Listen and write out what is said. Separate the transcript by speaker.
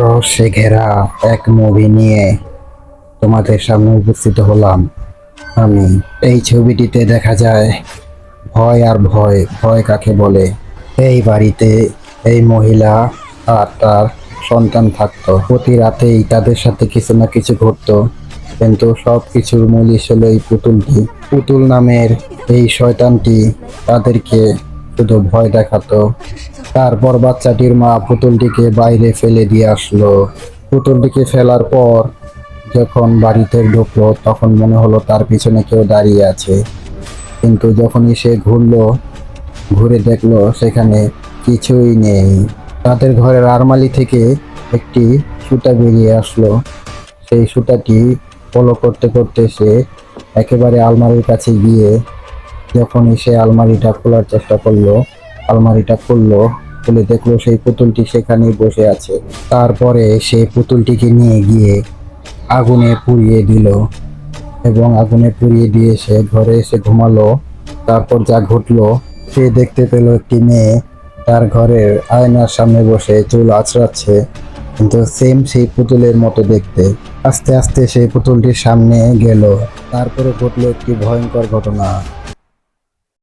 Speaker 1: রহস্যে ঘেরা এক মুভি নিয়ে তোমাদের সামনে উপস্থিত হলাম আমি। এই ছবিটিতে দেখা যায় ভয় আর ভয়। ভয় কাকে বলে? এই বাড়িতে এই মহিলা আর তার সন্তান থাকতো। প্রতি রাতেই তাদের সাথে কিছু না কিছু ঘটতো, কিন্তু সব কিছুর মূল ছিল এই পুতুলটি। পুতুল নামের এই শয়তানটি তাদেরকে শুধু ভয় দেখাতো। তারপর বাচ্চাটির মা পুতুলটিকে বাইরে ফেলে দিয়ে আসলো। পুতুলটিকে ফেলার পর যখন বাড়িতে ঢুকলো তখন মনে হলো তার পিছনে কেউ দাঁড়িয়ে আছে, কিন্তু যখনই সে ঘুরে দেখলো সেখানে কিছুই নেই। তাদের ঘরের আলমারি থেকে একটি সুতা বেরিয়ে আসলো। সেই সুতাটি ফলো করতে করতে সে একেবারে আলমারির কাছে গিয়ে যখনই সে আলমারিটা খোলার চেষ্টা করলো, আলমারিটা খুলে দেখলো সেই পুতুলটি সেখানেই বসে আছে। তারপরে সে পুতুলটিকে নিয়ে গিয়ে আগুনে পুড়িয়ে দিল এবং আগুনে পুড়িয়ে দিয়ে সে ঘরে এসে ঘুমালো। তারপর যা ঘটলো, সে দেখতে পেল একটি মেয়ে তার ঘরের আয়নার সামনে বসে চুল আঁচড়াচ্ছে, কিন্তু সেম সেই পুতুলের মতো দেখতে। আস্তে আস্তে সেই পুতুলটির সামনে গেল। তারপরে ঘটলো একটি ভয়ঙ্কর ঘটনা।